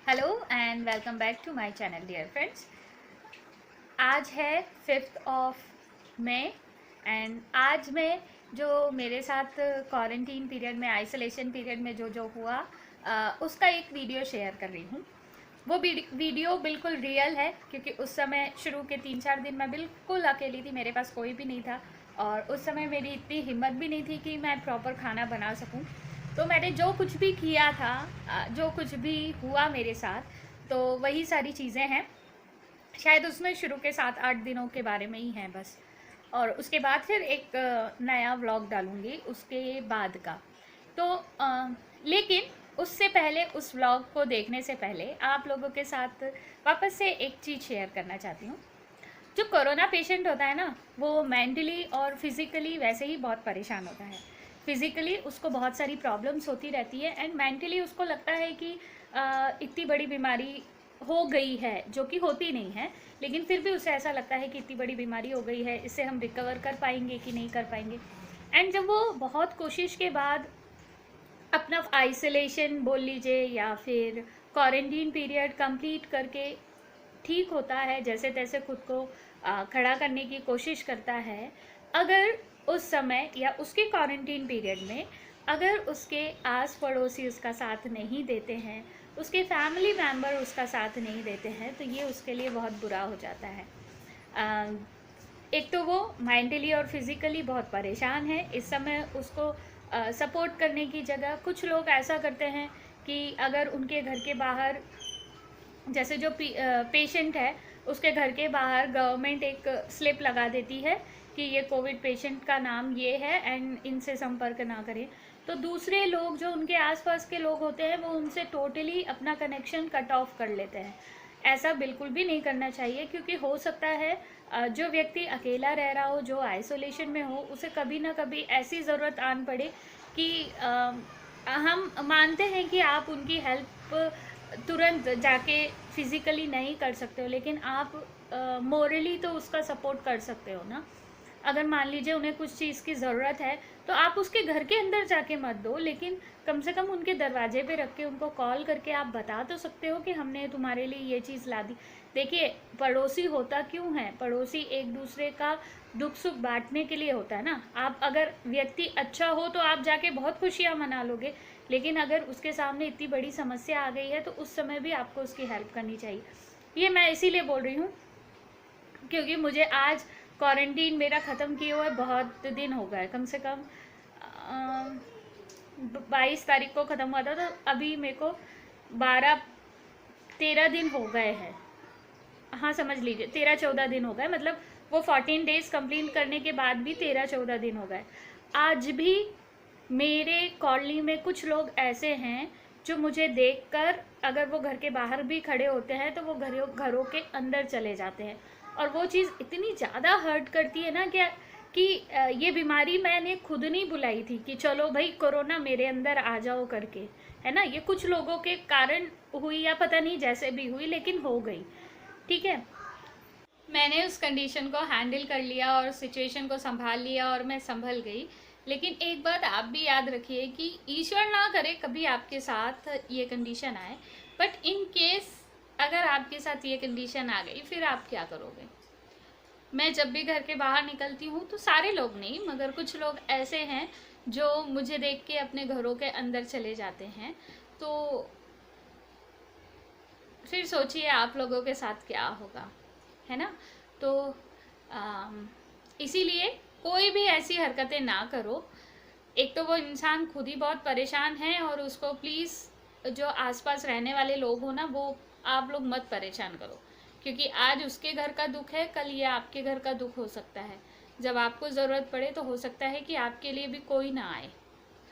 Hello and welcome back to my channel dear friends. आज है 5 मई and आज मैं जो मेरे साथ क्वारंटीन पीरियड में आइसोलेशन पीरियड में जो हुआ उसका एक वीडियो शेयर कर रही हूँ। वो वीडियो बिल्कुल रियल है क्योंकि उस समय शुरू के 3-4 दिन मैं बिल्कुल अकेली थी, मेरे पास कोई भी नहीं था और उस समय मेरी इतनी हिम्मत भी नहीं थी कि मैं प्रॉपर खाना बना सकूं। तो मैंने जो कुछ भी किया था, जो कुछ भी हुआ मेरे साथ, तो वही सारी चीज़ें हैं। शायद उसमें शुरू के 7-8 दिनों के बारे में ही हैं बस, और उसके बाद फिर एक नया व्लॉग डालूँगी उसके बाद का। तो लेकिन उससे पहले, उस व्लॉग को देखने से पहले आप लोगों के साथ वापस से एक चीज़ शेयर करना चाहती हूँ। जो कोरोना पेशेंट होता है ना, वो मेंटली और फिज़िकली वैसे ही बहुत परेशान होता है। फिज़िकली उसको बहुत सारी प्रॉब्लम्स होती रहती है एंड मेंटली उसको लगता है कि इतनी बड़ी बीमारी हो गई है, जो कि होती नहीं है, लेकिन फिर भी उसे ऐसा लगता है कि इतनी बड़ी बीमारी हो गई है, इससे हम रिकवर कर पाएंगे कि नहीं कर पाएंगे। एंड जब वो बहुत कोशिश के बाद अपना आइसोलेशन बोल लीजिए या फिर क्वारंटीन पीरियड कंप्लीट करके ठीक होता है, जैसे तैसे खुद को खड़ा करने की कोशिश करता है, अगर उस समय या उसके क्वारंटीन पीरियड में अगर उसके आस पड़ोसी उसका साथ नहीं देते हैं, उसके फैमिली मेम्बर उसका साथ नहीं देते हैं, तो ये उसके लिए बहुत बुरा हो जाता है। एक तो वो मेंटली और फिज़िकली बहुत परेशान है इस समय। उसको सपोर्ट करने की जगह कुछ लोग ऐसा करते हैं कि अगर उनके घर के बाहर, जैसे जो पेशेंट है उसके घर के बाहर गवर्नमेंट एक स्लिप लगा देती है कि ये कोविड पेशेंट का नाम ये है एंड इनसे संपर्क ना करें, तो दूसरे लोग जो उनके आसपास के लोग होते हैं वो उनसे टोटली अपना कनेक्शन कट ऑफ कर लेते हैं। ऐसा बिल्कुल भी नहीं करना चाहिए क्योंकि हो सकता है जो व्यक्ति अकेला रह रहा हो, जो आइसोलेशन में हो, उसे कभी ना कभी ऐसी ज़रूरत आन पड़े कि हम मानते हैं कि आप उनकी हेल्प तुरंत जाके फिज़िकली नहीं कर सकते हो, लेकिन आप मोरली तो उसका सपोर्ट कर सकते हो ना। अगर मान लीजिए उन्हें कुछ चीज़ की ज़रूरत है तो आप उसके घर के अंदर जाके मत दो, लेकिन कम से कम उनके दरवाजे पे रख के उनको कॉल करके आप बता तो सकते हो कि हमने तुम्हारे लिए ये चीज़ ला दी। देखिए, पड़ोसी होता क्यों है? पड़ोसी एक दूसरे का दुख सुख बांटने के लिए होता है ना। आप अगर व्यक्ति अच्छा हो तो आप जाके बहुत खुशियाँ मना लोगे, लेकिन अगर उसके सामने इतनी बड़ी समस्या आ गई है तो उस समय भी आपको उसकी हेल्प करनी चाहिए। ये मैं इसीलिए बोल रही हूँ क्योंकि मुझे आज क्वारंटीन मेरा ख़त्म किए हुए बहुत दिन हो गए, कम से कम 22 तारीख को ख़त्म हुआ था, तो अभी मेरे को 12-13 दिन हो गए हैं। हाँ, समझ लीजिए 13-14 दिन हो गए, मतलब वो 14 डेज़ कंप्लीट करने के बाद भी 13-14 दिन हो गए। आज भी मेरे कॉलोनी में कुछ लोग ऐसे हैं जो मुझे देखकर, अगर वो घर के बाहर भी खड़े होते हैं तो वो घरों के अंदर चले जाते हैं, और वो चीज़ इतनी ज़्यादा हर्ट करती है ना कि ये बीमारी मैंने खुद नहीं बुलाई थी कि चलो भाई कोरोना मेरे अंदर आ जाओ करके, है ना। ये कुछ लोगों के कारण हुई या पता नहीं जैसे भी हुई, लेकिन हो गई, ठीक है। मैंने उस कंडीशन को हैंडल कर लिया और सिचुएशन को संभाल लिया और मैं संभल गई। लेकिन एक बात आप भी याद रखिए कि ईश्वर ना करे कभी आपके साथ ये कंडीशन आए, बट इन केस अगर आपके साथ ये कंडीशन आ गई, फिर आप क्या करोगे? मैं जब भी घर के बाहर निकलती हूँ तो सारे लोग नहीं, मगर कुछ लोग ऐसे हैं जो मुझे देख के अपने घरों के अंदर चले जाते हैं, तो फिर सोचिए आप लोगों के साथ क्या होगा, है ना। तो इसीलिए कोई भी ऐसी हरकतें ना करो। एक तो वो इंसान खुद ही बहुत परेशान है, और उसको प्लीज़ जो आसपास रहने वाले लोग हो ना, वो आप लोग मत परेशान करो, क्योंकि आज उसके घर का दुख है, कल ये आपके घर का दुख हो सकता है। जब आपको ज़रूरत पड़े तो हो सकता है कि आपके लिए भी कोई ना आए,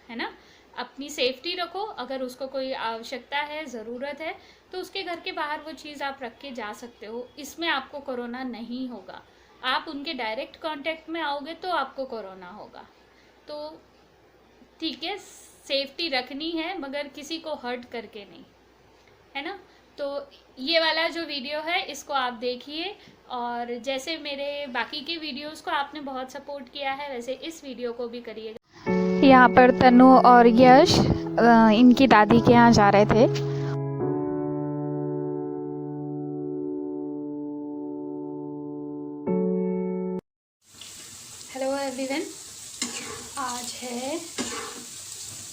है ना। अपनी सेफ्टी रखो, अगर उसको कोई आवश्यकता है, ज़रूरत है, तो उसके घर के बाहर वो चीज़ आप रख के जा सकते हो, इसमें आपको कोरोना नहीं होगा। आप उनके डायरेक्ट कांटेक्ट में आओगे तो आपको कोरोना होगा। तो ठीक है, सेफ्टी रखनी है, मगर किसी को हर्ट करके नहीं, है ना। तो ये वाला जो वीडियो है इसको आप देखिए, और जैसे मेरे बाकी के वीडियोस को आपने बहुत सपोर्ट किया है, वैसे इस वीडियो को भी करिएगा। यहाँ पर तनु और यश इनकी दादी के यहाँ जा रहे थे।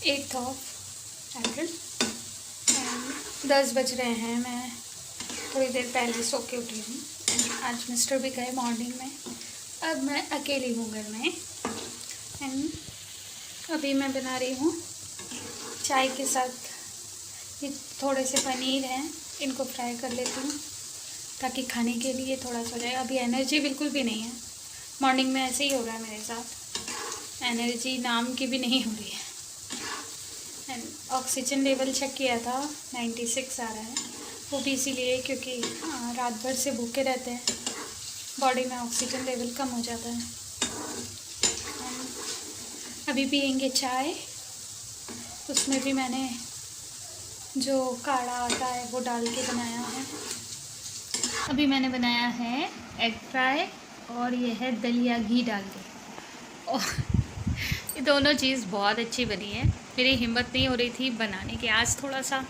8 अप्रैल 10 बज रहे हैं। मैं थोड़ी देर पहले सो के उठी हूँ। आज मिस्टर भी गए मॉर्निंग में, अब मैं अकेली हूँ घर में। एंड अभी मैं बना रही हूँ चाय के साथ ये थोड़े से पनीर हैं, इनको फ्राई कर लेती हूँ ताकि खाने के लिए थोड़ा सा हो जाए। अभी एनर्जी बिल्कुल भी नहीं है, मॉर्निंग में ऐसे ही हो रहा है मेरे साथ, एनर्जी नाम की भी नहीं हो रही है। एंड ऑक्सीजन लेवल चेक किया था, 96 आ रहा है। वो भी इसीलिए क्योंकि रात भर से भूखे रहते हैं, बॉडी में ऑक्सीजन लेवल कम हो जाता है। अभी पियेंगे चाय, उसमें भी मैंने जो काढ़ा आता है वो डाल के बनाया है। अभी मैंने बनाया है एग फ्राई और ये है दलिया घी डाल के, और ये दोनों चीज़ बहुत अच्छी बनी है। मेरी हिम्मत नहीं हो रही थी बनाने की, आज थोड़ा सा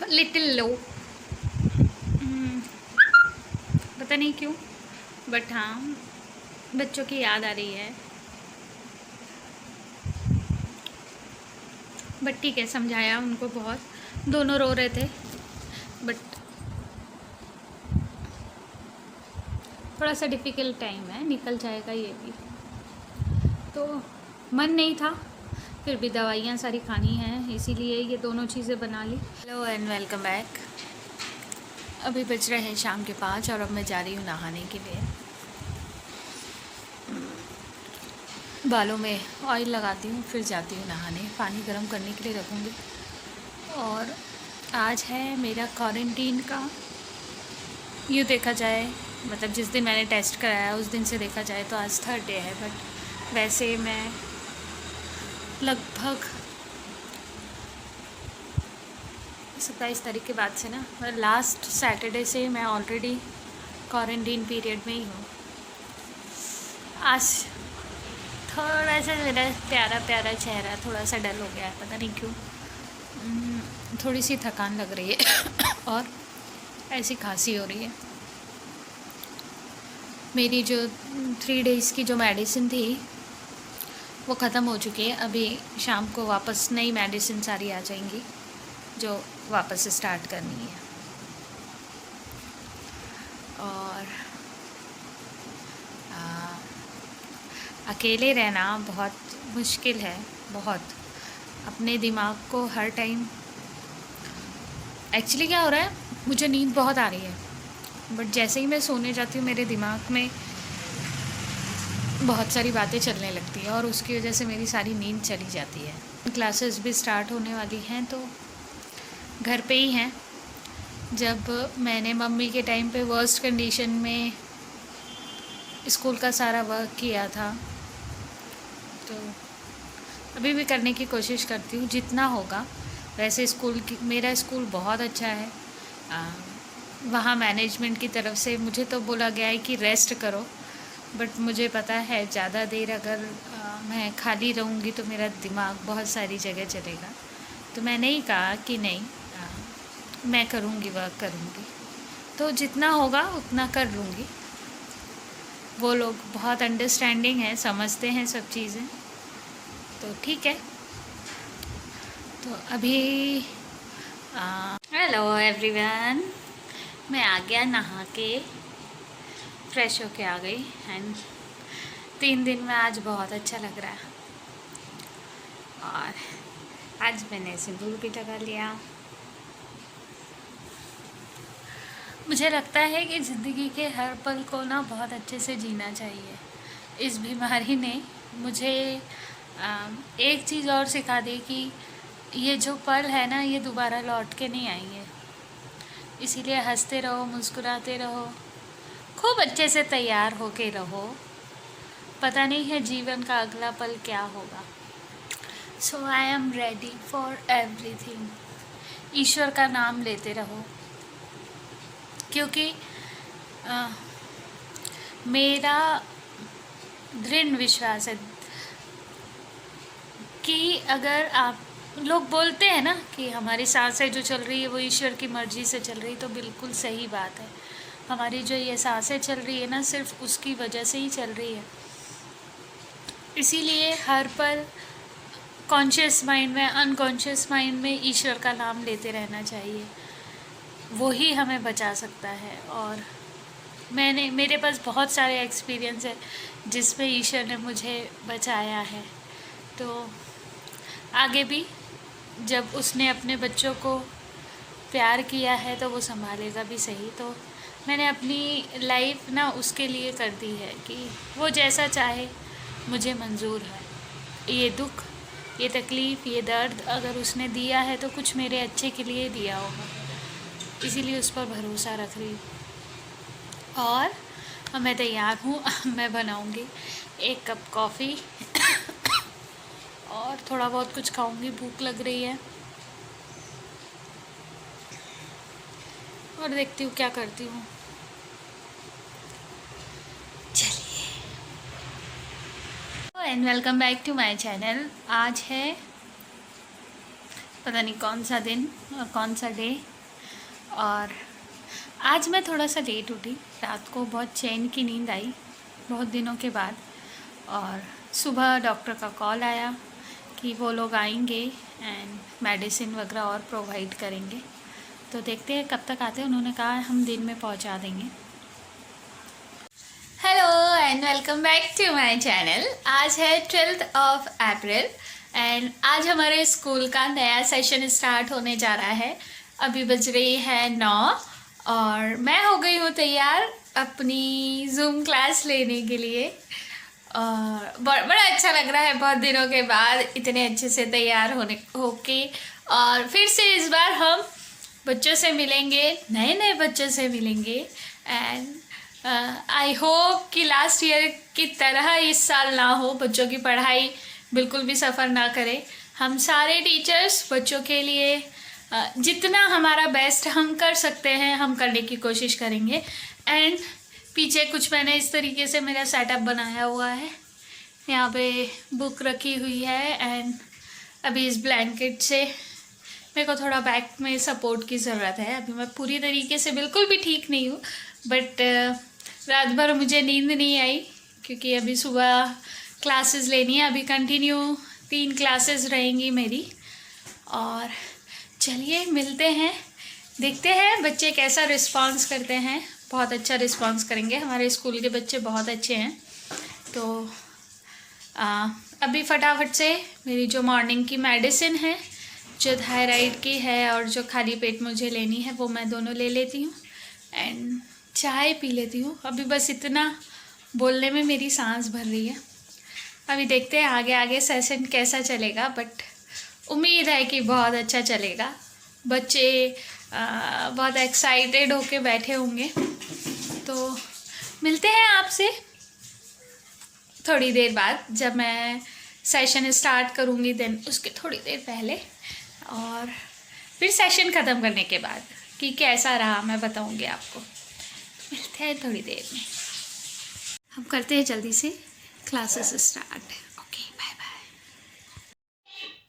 लिटिल लो, पता नहीं क्यों, बट हाँ बच्चों की याद आ रही है। बट ठीक है, समझाया उनको बहुत, दोनों रो रहे थे, बट थोड़ा सा डिफ़िकल्ट टाइम है, निकल जाएगा ये भी। तो मन नहीं था, फिर भी दवाइयाँ सारी खानी हैं, इसीलिए ये दोनों चीज़ें बना ली। Hello and welcome back. अभी बज रहे हैं शाम के 5 और अब मैं जा रही हूँ नहाने के लिए। बालों में ऑयल लगाती हूँ, फिर जाती हूँ नहाने। पानी गर्म करने के लिए रखूँगी। और आज है मेरा क्वारंटीन का, यूँ देखा जाए, मतलब जिस दिन मैंने टेस्ट कराया उस दिन से देखा जाए तो आज 3rd डे है, बट वैसे मैं लगभग 27 तारीख के बाद से ना, मतलब लास्ट सैटरडे से मैं ऑलरेडी क्वारंटीन पीरियड में ही हूँ। आज थोड़ा सा मेरा प्यारा प्यारा चेहरा थोड़ा सा डल हो गया है, पता नहीं क्यों। थोड़ी सी थकान लग रही है और ऐसी खांसी हो रही है। मेरी जो 3 डेज़ की जो मेडिसिन थी वो ख़त्म हो चुकी है। अभी शाम को वापस नई मेडिसिन सारी आ जाएंगी जो वापस स्टार्ट करनी है। और अकेले रहना बहुत मुश्किल है, बहुत। अपने दिमाग को हर टाइम, एक्चुअली क्या हो रहा है, मुझे नींद बहुत आ रही है, बट जैसे ही मैं सोने जाती हूँ मेरे दिमाग में बहुत सारी बातें चलने लगती हैं और उसकी वजह से मेरी सारी नींद चली जाती है। क्लासेस भी स्टार्ट होने वाली हैं तो घर पे ही हैं। जब मैंने मम्मी के टाइम पे वर्स्ट कंडीशन में स्कूल का सारा वर्क किया था, तो अभी भी करने की कोशिश करती हूँ जितना होगा। वैसे मेरा स्कूल बहुत अच्छा है, वहाँ मैनेजमेंट की तरफ से मुझे तो बोला गया है कि रेस्ट करो, बट मुझे पता है ज़्यादा देर अगर मैं खाली रहूँगी तो मेरा दिमाग बहुत सारी जगह चलेगा। तो मैंने ही कहा कि नहीं, मैं करूँगी, वर्क करूँगी, तो जितना होगा उतना कर लूँगी। वो लोग बहुत अंडरस्टैंडिंग है, समझते हैं सब चीज़ें, तो ठीक है। तो अभी हेलो एवरीवन, मैं आ गया नहा के, फ्रेश होके आ गई। एंड 3 दिन में आज बहुत अच्छा लग रहा है। और आज मैंने सिंदूर भी लगा लिया। मुझे लगता है कि ज़िंदगी के हर पल को ना बहुत अच्छे से जीना चाहिए। इस बीमारी ने मुझे एक चीज़ और सिखा दी कि ये जो पल है ना, ये दोबारा लौट के नहीं आएंगे। इसीलिए हंसते रहो, मुस्कुराते रहो, खूब अच्छे से तैयार होके रहो। पता नहीं है जीवन का अगला पल क्या होगा। So I am ready for everything. ईश्वर का नाम लेते रहो, क्योंकि मेरा दृढ़ विश्वास है कि अगर आप लोग बोलते हैं ना कि हमारी सांसें जो चल रही है वो ईश्वर की मर्ज़ी से चल रही, तो बिल्कुल सही बात है। हमारी जो ये सांसें चल रही है ना, सिर्फ उसकी वजह से ही चल रही है। इसीलिए हर पल कॉन्शियस माइंड में, अनकॉन्शियस माइंड में ईश्वर का नाम लेते रहना चाहिए। वो ही हमें बचा सकता है। और मेरे पास बहुत सारे एक्सपीरियंस है जिसमें ईश्वर ने मुझे बचाया है। तो आगे भी जब उसने अपने बच्चों को प्यार किया है तो वो संभालेगा भी सही। तो मैंने अपनी लाइफ ना उसके लिए कर दी है कि वो जैसा चाहे मुझे मंजूर है। ये दुख, ये तकलीफ़, ये दर्द अगर उसने दिया है तो कुछ मेरे अच्छे के लिए दिया होगा, इसीलिए उस पर भरोसा रख रही हूँ। और मैं तैयार हूँ। मैं बनाऊँगी एक कप कॉफ़ी और थोड़ा बहुत कुछ खाऊँगी, भूख लग रही है। और देखती हूँ क्या करती हूँ। चलिए, and welcome back to my channel. आज है पता नहीं कौन सा दिन और कौन सा डे, और आज मैं थोड़ा सा लेट उठी। रात को बहुत चैन की नींद आई बहुत दिनों के बाद, और सुबह डॉक्टर का कॉल आया कि वो लोग आएंगे एंड मेडिसिन वगैरह और प्रोवाइड करेंगे। तो देखते हैं कब तक आते हैं। उन्होंने कहा हम दिन में पहुंचा देंगे। Hello and welcome back to my channel. आज है 12th of अप्रैल एंड आज हमारे स्कूल का नया सेशन स्टार्ट होने जा रहा है। अभी बज रही है 9 और मैं हो गई हूँ तैयार अपनी जूम क्लास लेने के लिए। और बड़ा अच्छा लग रहा है बहुत दिनों के बाद इतने अच्छे से तैयार होके। और फिर से इस बार हम बच्चों से मिलेंगे, नए नए बच्चों से मिलेंगे। एंड आई होप कि लास्ट ईयर की तरह इस साल ना हो, बच्चों की पढ़ाई बिल्कुल भी सफ़र ना करे। हम सारे टीचर्स बच्चों के लिए जितना हमारा बेस्ट हम कर सकते हैं हम करने की कोशिश करेंगे। एंड पीछे कुछ मैंने इस तरीके से मेरा सेटअप बनाया हुआ है। यहाँ पे बुक रखी हुई है एंड अभी इस ब्लैंकेट से मेरे को थोड़ा बैक में सपोर्ट की ज़रूरत है। अभी मैं पूरी तरीके से बिल्कुल भी ठीक नहीं हूँ, बट रात भर मुझे नींद नहीं आई क्योंकि अभी सुबह क्लासेस लेनी है। अभी कंटिन्यू 3 क्लासेस रहेंगी मेरी। और चलिए मिलते हैं, देखते हैं बच्चे कैसा रिस्पांस करते हैं। बहुत अच्छा रिस्पांस करेंगे, हमारे स्कूल के बच्चे बहुत अच्छे हैं। तो अभी फटाफट से मेरी जो मॉर्निंग की मेडिसिन है, जो थायराइड की है और जो खाली पेट मुझे लेनी है, वो मैं दोनों ले लेती हूँ एंड चाय पी लेती हूँ। अभी बस इतना बोलने में मेरी सांस भर रही है। अभी देखते हैं आगे आगे सेशन कैसा चलेगा, बट उम्मीद है कि बहुत अच्छा चलेगा। बच्चे बहुत एक्साइटेड होके बैठे होंगे। तो मिलते हैं आपसे थोड़ी देर बाद, जब मैं सेशन स्टार्ट करूँगी देन उसके थोड़ी देर पहले, और फिर सेशन ख़त्म करने के बाद कि कैसा रहा मैं बताऊँगी आपको। मिलते हैं थोड़ी देर में। हम करते हैं जल्दी से classes start. Okay, bye bye.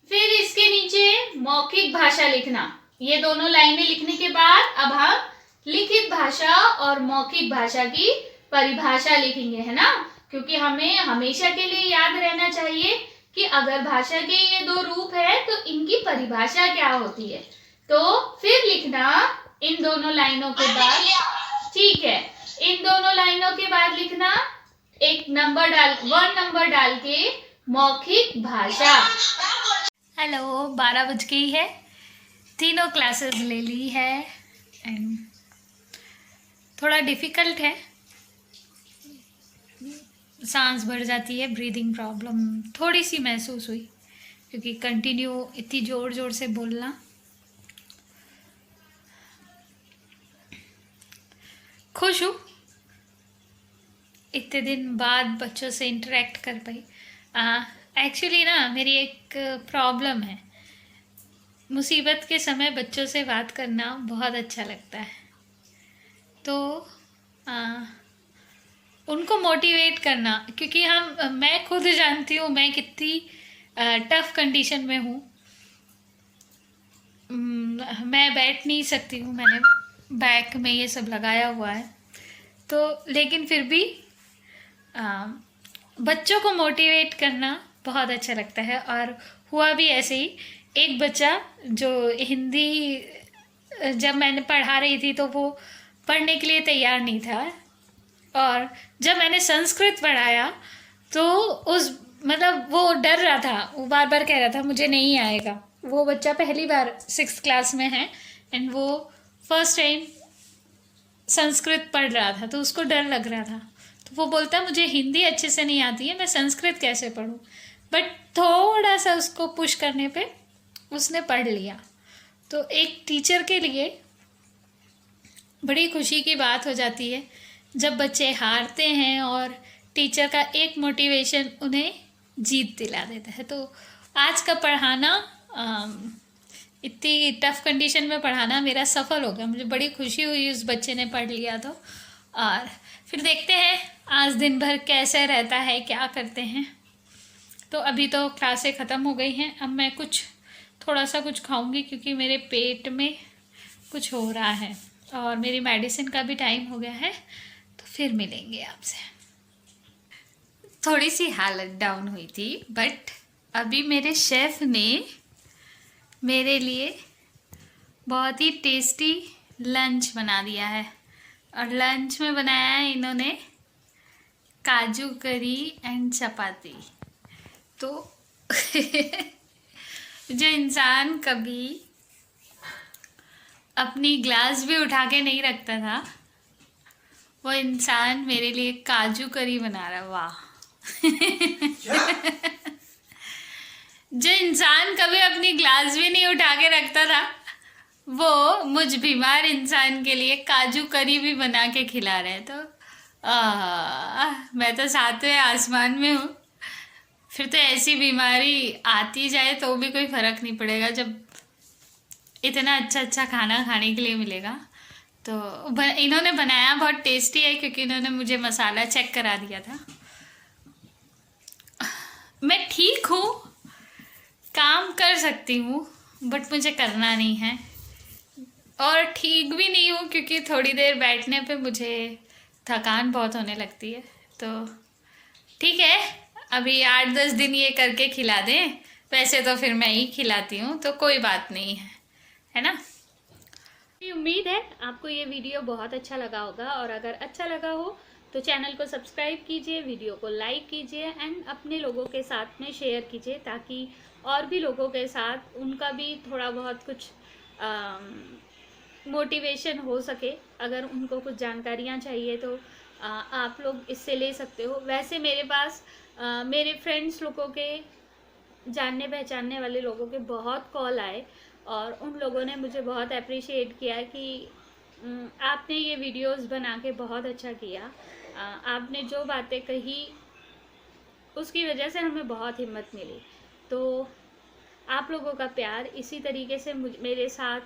फिर इसके नीचे मौखिक भाषा लिखना। ये दोनों लाइनें लिखने के बाद अब हम लिखित भाषा और मौखिक भाषा की परिभाषा लिखेंगे, है ना। क्योंकि हमें हमेशा के लिए याद रहना चाहिए कि अगर भाषा के ये 2 रूप है तो इनकी परिभाषा क्या होती है। तो फिर लिखना इन दोनों लाइनों के बाद, ठीक है, इन दोनों लाइनों के बाद लिखना 1 नंबर डाल के मौखिक भाषा। हेलो, 12 बज गई है, तीनों क्लासेस ले ली है एंड थोड़ा डिफ़िकल्ट है, सांस भर जाती है, ब्रीदिंग प्रॉब्लम थोड़ी सी महसूस हुई क्योंकि कंटिन्यू इतनी ज़ोर ज़ोर से बोलना। खुश हूँ इतने दिन बाद बच्चों से इंटरेक्ट कर पाई। एक्चुअली ना मेरी एक प्रॉब्लम है, मुसीबत के समय बच्चों से बात करना बहुत अच्छा लगता है। तो उनको मोटिवेट करना, क्योंकि मैं खुद जानती हूँ मैं कितनी टफ़ कंडीशन में हूँ। मैं बैठ नहीं सकती हूँ, मैंने बैक में ये सब लगाया हुआ है। तो लेकिन फिर भी बच्चों को मोटिवेट करना बहुत अच्छा लगता है। और हुआ भी ऐसे ही, एक बच्चा जो हिंदी जब मैंने पढ़ा रही थी तो वो पढ़ने के लिए तैयार नहीं था, और जब मैंने संस्कृत पढ़ाया तो उस मतलब वो डर रहा था, वो बार बार कह रहा था मुझे नहीं आएगा। वो बच्चा पहली बार 6th क्लास में है एंड वो फर्स्ट टाइम संस्कृत पढ़ रहा था, तो उसको डर लग रहा था। तो वो बोलता मुझे हिंदी अच्छे से नहीं आती है, मैं संस्कृत कैसे पढूं। बट थोड़ा सा उसको पुश करने पे उसने पढ़ लिया। तो एक टीचर के लिए बड़ी खुशी की बात हो जाती है जब बच्चे हारते हैं और टीचर का एक मोटिवेशन उन्हें जीत दिला देता है। तो आज का पढ़ाना, इतनी टफ कंडीशन में पढ़ाना मेरा सफल हो गया। मुझे बड़ी खुशी हुई उस बच्चे ने पढ़ लिया तो। और फिर देखते हैं आज दिन भर कैसे रहता है, क्या करते हैं। तो अभी तो क्लासें ख़त्म हो गई हैं, अब मैं थोड़ा सा कुछ खाऊंगी क्योंकि मेरे पेट में कुछ हो रहा है और मेरी मेडिसिन का भी टाइम हो गया है। तो फिर मिलेंगे आपसे। थोड़ी सी हालत डाउन हुई थी, बट अभी मेरे शेफ़ ने मेरे लिए बहुत ही टेस्टी लंच बना दिया है। और लंच में बनाया है इन्होंने काजू करी एंड चपाती। तो जो इंसान कभी अपनी ग्लास भी उठा के नहीं रखता था, वो इंसान मेरे लिए काजू करी बना रहा। वाह। जो इंसान कभी अपनी ग्लास भी नहीं उठा के रखता था, वो मुझ बीमार इंसान के लिए काजू करी भी बना के खिला रहे हैं। तो मैं तो 7वें आसमान में हूँ। फिर तो ऐसी बीमारी आती जाए तो भी कोई फ़र्क नहीं पड़ेगा जब इतना अच्छा खाना खाने के लिए मिलेगा। तो इन्होंने बनाया बहुत टेस्टी है क्योंकि इन्होंने मुझे मसाला चेक करा दिया था। मैं ठीक हूँ, काम कर सकती हूँ, बट मुझे करना नहीं है। और ठीक भी नहीं हूँ क्योंकि थोड़ी देर बैठने पे मुझे थकान बहुत होने लगती है। तो ठीक है, अभी 8-10 दिन ये करके खिला दें। वैसे तो फिर मैं ही खिलाती हूँ, तो कोई बात नहीं है ना। उम्मीद है आपको ये वीडियो बहुत अच्छा लगा होगा, और अगर अच्छा लगा हो तो चैनल को सब्सक्राइब कीजिए, वीडियो को लाइक कीजिए एंड अपने लोगों के साथ में शेयर कीजिए, ताकि और भी लोगों के साथ उनका भी थोड़ा बहुत कुछ मोटिवेशन हो सके। अगर उनको कुछ जानकारियाँ चाहिए तो आप लोग इससे ले सकते हो। वैसे मेरे पास मेरे फ्रेंड्स लोगों के, जानने पहचानने वाले लोगों के बहुत कॉल आए और उन लोगों ने मुझे बहुत अप्रिशिएट किया कि आपने ये वीडियोस बना के बहुत अच्छा किया, आपने जो बातें कही उसकी वजह से हमें बहुत हिम्मत मिली। तो आप लोगों का प्यार इसी तरीके से मेरे साथ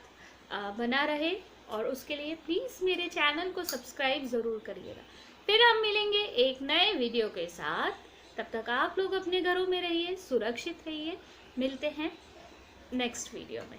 बना रहे, और उसके लिए प्लीज़ मेरे चैनल को सब्सक्राइब ज़रूर करिएगा। फिर हम मिलेंगे एक नए वीडियो के साथ। तब तक आप लोग अपने घरों में रहिए, सुरक्षित रहिए। मिलते हैं नेक्स्ट वीडियो में।